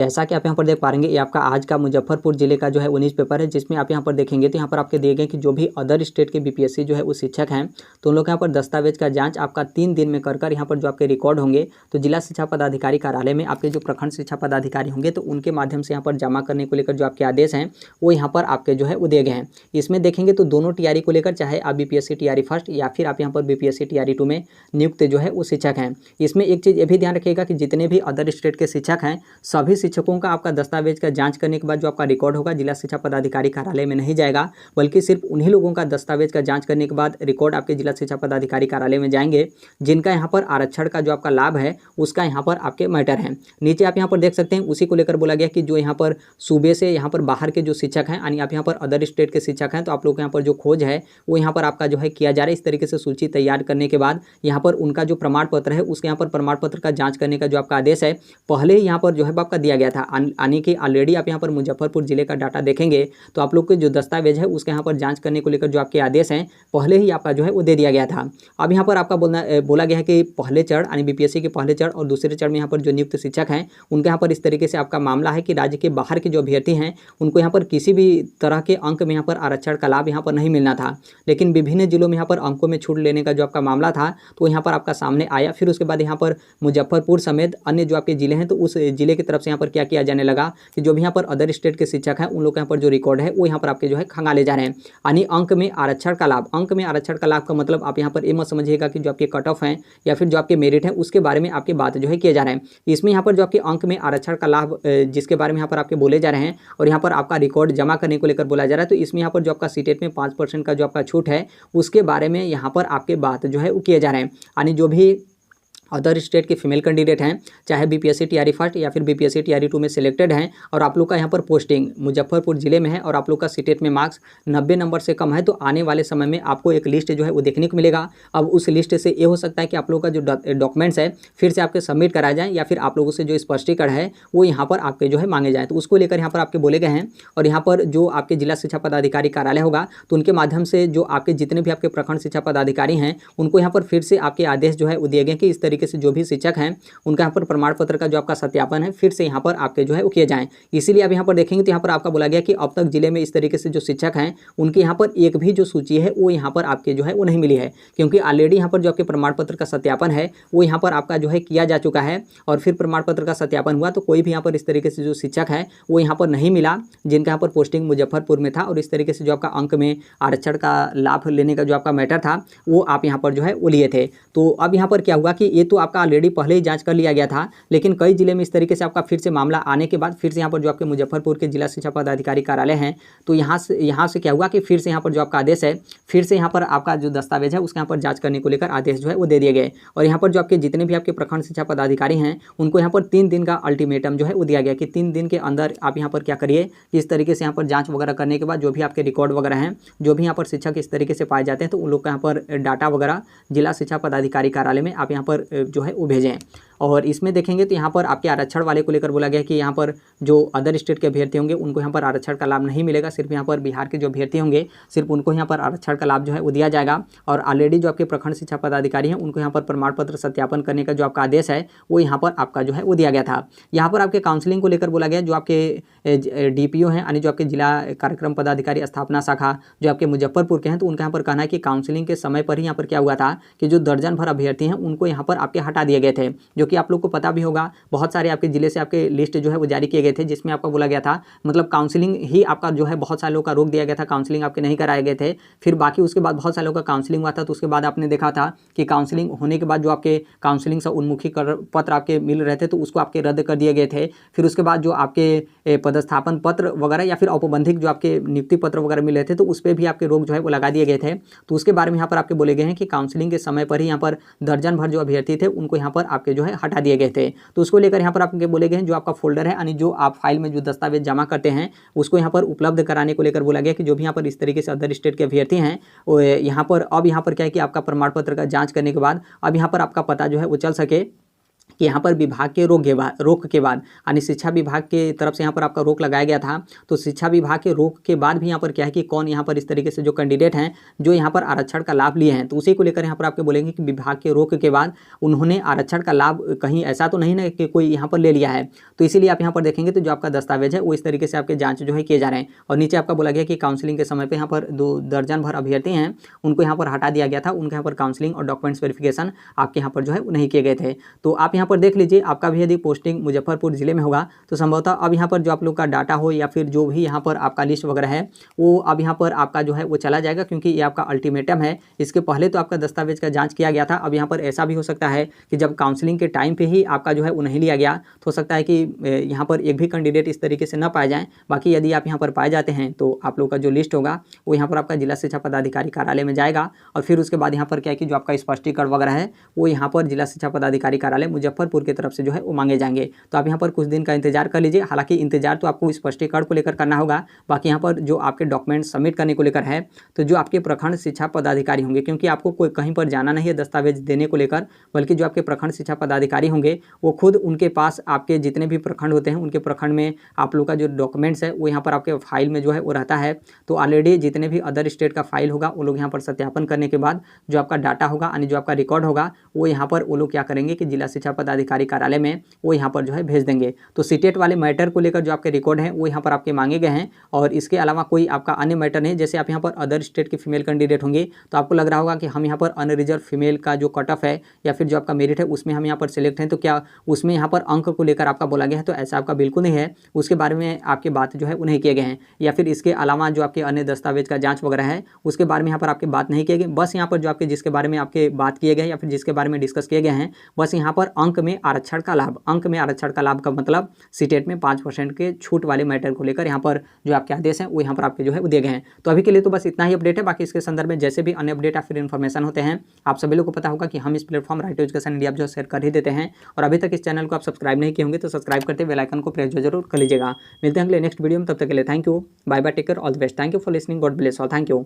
जैसा कि आप यहाँ पर देख पा रहे हैं, ये आपका आज का मुजफ्फरपुर जिले का जो है 19 पेपर है, जिसमें आप यहाँ पर देखेंगे तो यहाँ पर आपके दिए गए कि जो भी अदर स्टेट के बीपीएससी जो है वो शिक्षक हैं, तो उन लोग यहाँ पर दस्तावेज का जांच आपका 3 दिन में कर यहाँ पर जो आपके रिकॉर्ड होंगे, तो जिला शिक्षा पदाधिकारी कार्यालय में आपके जो प्रखंड शिक्षा पदाधिकारी होंगे, तो उनके माध्यम से यहाँ पर जमा करने को लेकर जो आपके आदेश हैं वो यहाँ पर आपके जो है वो दिए गए हैं। इसमें देखेंगे तो दोनों टीआरई को लेकर, चाहे आप बीपीएससी टीआरई फर्स्ट या फिर आप यहाँ पर बीपीएससी टीआरई 2 में नियुक्त जो है वो शिक्षक हैं, इसमें एक चीज़ ये भी ध्यान रखिएगा कि जितने भी अदर स्टेट के शिक्षक हैं, सभी शिक्षकों का आपका दस्तावेज का जांच करने के बाद जो आपका रिकॉर्ड होगा जिला शिक्षा पदाधिकारी कार्यालय में नहीं जाएगा, बल्कि सिर्फ उन्हीं लोगों का दस्तावेज का जांच करने के बाद रिकॉर्ड आपके जिला शिक्षा पदाधिकारी कार्यालय में जाएंगे जिनका यहाँ पर आरक्षण का जो आपका लाभ है उसका यहाँ पर आपके मैटर है। नीचे आप यहाँ पर देख सकते हैं, उसी को लेकर बोला गया कि जो यहाँ पर सूबे से यहाँ पर बाहर के जो शिक्षक हैं, यानी आप यहाँ पर अदर स्टेट के शिक्षक हैं, तो आप लोग यहाँ पर जो खोज है वो यहाँ पर आपका जो है किया जा रहा है। इस तरीके से सूची तैयार करने के बाद यहाँ पर उनका जो प्रमाण पत्र है उसके यहाँ पर प्रमाण पत्र का जांच करने का जो आपका आदेश है पहले ही यहाँ पर जो है आपका दिया गया था, यानी कि ऑलरेडी आप यहाँ पर मुजफ्फरपुर जिले का डाटा देखेंगे तो आप लोग के जो दस्तावेज है उसके यहाँ पर जांच करने को लेकर जो आपके आदेश हैं पहले ही आपका जो है वो दे दिया गया था। अब यहाँ पर आपका बोला गया है कि पहले चरण यानी बीपीएससी के पहले चरण और दूसरे चरण में यहाँ पर जो नियुक्त शिक्षक हैं उनके यहाँ पर इस तरीके से आपका मामला है कि राज्य के बाहर के जो अभ्यर्थी हैं उनको यहाँ पर किसी भी तरह के अंक में यहाँ पर आरक्षण का लाभ यहाँ पर नहीं मिलना था, लेकिन विभिन्न जिलों में यहाँ पर अंकों में छूट लेने का जो आपका मामला था तो यहाँ पर आपका सामने आया। फिर उसके बाद यहाँ पर मुजफ्फरपुर समेत अन्य जो आपके जिले हैं तो उस जिले की तरफ से यहाँ पर क्या किया जाने लगा कि जो भी यहाँ पर अदर स्टेट के शिक्षक हैं उन लोग यहाँ पर जो रिकॉर्ड है वो यहाँ पर आपके जो है खंगाले जा रहे हैं, यानी अंक में आरक्षण का लाभ। अंक में आरक्षण का लाभ का मतलब आप यहाँ पर ये मत समझिएगा कि जो आपके कट ऑफ हैं या फिर जो आपके मेरिट हैं उसके बारे में आपकी बात जो है किया जा रहा है। इसमें यहाँ पर जो आपके अंक में आरक्षण का लाभ जिसके बारे में यहाँ पर आपके बोले जा रहे हैं और यहाँ पर आपका रिकॉर्ड जमा करने को लेकर बोला जा रहा है, तो इसमें यहाँ पर जो आपका सीटेट में 5% का जो आपका छूट है उसके बारे में यहाँ पर आपके बात जो है वो किए जा रहे हैं। यानी जो भी अदर स्टेट के फीमेल कैंडिडेट हैं, चाहे बीपीएससी टीआरई फर्स्ट या फिर बीपीएससी टीआरई 2 में सिलेक्टेड हैं और आप लोग का यहाँ पर पोस्टिंग मुजफ्फरपुर जिले में है और आप लोग का सीटेट में मार्क्स 90 नंबर से कम है, तो आने वाले समय में आपको एक लिस्ट जो है वो देखने को मिलेगा। अब उस लिस्ट से ये हो सकता है कि आप लोग का जो डॉक्यूमेंट्स है फिर से आपके सबमिट कराए जाएँ या फिर आप लोगों से जो स्पष्टीकरण है वो यहाँ पर आपके जो है मांगे जाएँ, तो उसको लेकर यहाँ पर आपके बोले गए हैं। और यहाँ पर जो आपके जिला शिक्षा पदाधिकारी कार्यालय होगा तो उनके माध्यम से जो आपके जितने भी आपके प्रखंड शिक्षा पदाधिकारी हैं उनको यहाँ पर फिर से आपके आदेश जो है वो दिए गए कि इस तरीके से जो भी शिक्षक हैं उनका यहाँ पर प्रमाण पत्र का जो आपका सत्यापन है फिर से यहाँ पर आपके जो है वो किए जाएं। इसीलिए आप यहाँ पर देखेंगे तो यहाँ पर आपका बोला गया कि अब तक जिले में इस तरीके से जो शिक्षक हैं उनके यहाँ पर एक भी जो सूची है वो यहाँ पर आपके जो है वो नहीं मिली है, क्योंकि ऑलरेडी यहाँ पर जो आपके प्रमाण पत्र का सत्यापन है वो यहाँ पर आपका जो है किया जा चुका है और फिर प्रमाण पत्र का सत्यापन हुआ तो कोई भी यहाँ पर इस तरीके से जो शिक्षक है वो यहाँ पर नहीं मिला जिनका यहाँ पर पोस्टिंग मुजफ्फरपुर में था और इस तरीके से जो आपका अंक में आरक्षण का लाभ लेने का जो आपका मैटर था वो आप यहाँ पर जो है वो लिए थे। तो अब यहाँ पर क्या हुआ कि ये तो आपका ऑलरेडी पहले ही जांच कर लिया गया था, लेकिन कई जिले में इस तरीके से आपका फिर से मामला आने के बाद फिर से यहाँ पर जो आपके मुजफ्फरपुर के जिला शिक्षा पदाधिकारी कार्यालय हैं तो यहाँ से क्या हुआ कि फिर से यहाँ पर जो आपका आदेश है फिर से यहाँ पर आपका जो दस्तावेज है उसके यहाँ पर जांच करने को लेकर आदेश जो है वो दे दिए गए। और यहाँ पर जो आपके जितने भी आपके प्रखंड शिक्षा पदाधिकारी हैं उनको यहाँ पर 3 दिन का अल्टीमेटम जो है वो दिया गया कि 3 दिन के अंदर आप यहाँ पर क्या करिए कि इस तरीके से यहाँ पर जाँच वगैरह करने के बाद जो भी आपके रिकॉर्ड वगैरह हैं, जो भी यहाँ पर शिक्षक इस तरीके से पाए जाते हैं तो उन लोग का यहाँ पर डाटा वगैरह जिला शिक्षा पदाधिकारी कार्यालय में आप यहाँ पर जो है वो भेजें। और इसमें देखेंगे तो यहाँ पर आपके आरक्षण वाले को लेकर बोला गया कि यहाँ पर जो अदर स्टेट के अभ्यर्थी होंगे उनको यहाँ पर आरक्षण का लाभ नहीं मिलेगा, सिर्फ यहाँ पर बिहार के जो अभ्यर्थी होंगे सिर्फ उनको यहाँ पर आरक्षण का लाभ जो है वो दिया जाएगा। और ऑलरेडी जो आपके प्रखंड शिक्षा पदाधिकारी हैं उनको यहाँ पर प्रमाण पत्र सत्यापन करने का जो आपका आदेश है वो यहाँ पर आपका जो है वो दिया गया था। यहाँ पर आपके काउंसलिंग को लेकर बोला गया, जो आपके डीपीओ हैं यानी जो आपके जिला कार्यक्रम पदाधिकारी स्थापना शाखा जो आपके मुजफ्फरपुर के हैं, तो उनका यहाँ पर कहना है कि काउंसलिंग के समय पर ही यहाँ पर क्या हुआ था कि जो दर्जन भर अभ्यर्थी हैं उनको यहाँ पर आपके हटा दिए गए थे, जो कि आप लोग को पता भी होगा। बहुत सारे आपके जिले से आपके लिस्ट जो है वो जारी किए गए थे जिसमें आपको बोला गया था, मतलब काउंसलिंग ही आपका जो है बहुत सारे लोगों का रोक दिया गया था, काउंसलिंग आपके नहीं कराए गए थे। फिर बाकी उसके बाद बहुत सारे लोगों का काउंसलिंग हुआ था, तो उसके बाद आपने देखा था कि काउंसलिंग होने के बाद जो आपके काउंसलिंग से उन्मुखी पत्र आपके मिल रहे थे तो उसको आपके रद्द कर दिए गए थे। फिर उसके बाद जो आपके पदस्थापन पत्र वगैरह या फिर औपबंधिक जो आपके नियुक्ति पत्र वगैरह मिल रहे थे तो उस पर भी आपके रोक जो है वो लगा दिए गए थे। तो उसके बारे में यहाँ पर आपके बोले गए हैं कि काउंसलिंग के समय पर ही यहाँ पर दर्जन भर जो अभ्यर्थी थे उनको यहाँ पर आपके जो है हटा दिए गए थे। तो उसको लेकर यहाँ पर आपके बोले गए हैं जो आपका फोल्डर है यानी जो आप फाइल में जो दस्तावेज जमा करते हैं उसको यहाँ पर उपलब्ध कराने को लेकर बोला गया कि जो भी यहाँ पर इस तरीके से अदर स्टेट के अभ्यर्थी हैं वो यहाँ पर अब यहाँ पर क्या है कि आपका प्रमाण पत्र का जाँच करने के बाद अब यहाँ पर आपका पता जो है वो चल सके कि यहाँ पर विभाग के रोक के बाद यानी शिक्षा विभाग के तरफ से यहाँ पर आपका रोक लगाया गया था। तो शिक्षा विभाग के रोक के बाद भी यहाँ पर क्या है कि कौन यहाँ पर इस तरीके से जो कैंडिडेट हैं जो यहाँ पर आरक्षण का लाभ लिए हैं, तो उसी को लेकर यहाँ पर आपके बोलेंगे कि विभाग के रोक के बाद उन्होंने आरक्षण का लाभ कहीं ऐसा तो नहीं ना कि कोई यहाँ पर ले लिया है। तो इसीलिए आप यहाँ पर देखेंगे तो जो आपका दस्तावेज है वो इस तरीके से आपके जाँच जो है किए जा रहे हैं। और नीचे आपका बोला गया कि काउंसलिंग के समय पर यहाँ पर 2 दर्जन भर अभ्यर्थी हैं, उनको यहाँ पर हटा दिया गया था। उनके यहाँ पर काउंसलिंग और डॉक्यूमेंट्स वेरिफिकेशन आपके यहाँ पर जो है नहीं किए गए थे। तो आप यहाँ पर देख लीजिए, आपका भी यदि पोस्टिंग मुजफ्फरपुर जिले में होगा तो संभवतः अब यहाँ पर जो आप लोग का डाटा हो या फिर जो भी यहाँ पर आपका लिस्ट वगैरह है वो अब यहाँ पर आपका जो है वो चला जाएगा, क्योंकि ये आपका अल्टीमेटम है। इसके पहले तो आपका दस्तावेज का जांच किया गया था। अब यहाँ पर ऐसा भी हो सकता है कि जब काउंसलिंग के टाइम पे ही आपका जो है वो नहीं लिया गया, तो हो सकता है कि यहाँ पर एक भी कैंडिडेट इस तरीके से न पाए जाएँ। बाकी यदि आप यहाँ पर पाए जाते हैं तो आप लोग का जो लिस्ट होगा वो यहाँ पर आपका जिला शिक्षा पदाधिकारी कार्यालय में जाएगा। और फिर उसके बाद यहाँ पर क्या है कि जो आपका स्पष्टीकरण वगैरह है वो यहाँ पर जिला शिक्षा पदाधिकारी कार्यालय मुजफ्फरपुर की तरफ से जो है वो मांगे जाएंगे। तो आप यहाँ पर कुछ दिन का इंतजार कर लीजिए। हालांकि इंतजार तो आपको स्पष्टीकरण को लेकर करना होगा, बाकी यहाँ पर जो आपके डॉक्यूमेंट सबमिट करने को लेकर है तो जो आपके प्रखंड शिक्षा पदाधिकारी होंगे, क्योंकि आपको कोई कहीं पर जाना नहीं है दस्तावेज देने को लेकर, बल्कि जो आपके प्रखंड शिक्षा पदाधिकारी होंगे वो खुद उनके पास आपके जितने भी प्रखंड होते हैं उनके प्रखंड में आप लोग का जो डॉक्यूमेंट्स है वो यहाँ पर आपके फाइल में जो है वो रहता है। तो ऑलरेडी जितने भी अदर स्टेट का फाइल होगा वो लोग यहाँ पर सत्यापन करने के बाद जो आपका डाटा होगा यानी जो आपका रिकॉर्ड होगा वो यहाँ पर वो लोग क्या करेंगे कि जिला शिक्षा पदाधिकारी कार्यालय में वो यहाँ पर जो है भेज देंगे। तो सीटेट वाले मैटर को लेकर जो आपके रिकॉर्ड हैं वो यहाँ पर आपके मांगे गए हैं, और इसके अलावा कोई आपका अन्य मैटर नहीं। जैसे आप यहाँ पर अदर स्टेट के फीमेल कैंडिडेट होंगे तो आपको लग रहा होगा कि हम यहाँ पर अनरिजर्व फीमेल का जो कट ऑफ है या फिर जो आपका मेरिट है उसमें हम यहाँ पर सिलेक्ट हैं, तो क्या उसमें यहाँ पर अंक को लेकर आपका बोला गया है? तो ऐसा आपका बिल्कुल नहीं है। उसके बारे में आपकी बात जो है वो नहीं किए गए हैं, या फिर इसके अलावा जो आपके अन्य दस्तावेज का जाँच वगैरह है उसके बारे में यहाँ पर आपकी बात नहीं किए गए। बस यहाँ पर जो आपके जिसके बारे में आपके बात किए गए या फिर जिसके बारे में डिस्कस किए गए हैं बस यहाँ पर अंक में आरक्षण का लाभ। अंक में आरक्षण का लाभ का मतलब सीटेट में 5% के छूट वाले मैटर को लेकर यहाँ पर जो आपके आदेश हैं वो यहाँ पर आपके जो है वो दिए गए हैं। तो अभी के लिए तो बस इतना ही अपडेट है। बाकी इसके संदर्भ में जैसे भी अन्य अपडेट या फिर इन्फॉर्मेशन होते हैं आप सभी लोग को पता होगा कि हम इस platform right to education India जो शेयर कर ही देते हैं। और अभी तक इस चैनल को आप सब्सक्राइब नहीं किए होंगे तो सब्सक्राइब करते बेल आइकन को प्रेस जरूर कर लीजिएगा। मिलते हैं अगले नेक्स्ट वीडियो में, तब तक के लिए thank you, bye bye, take care, all the best, thank you for listening, God bless all, thank you.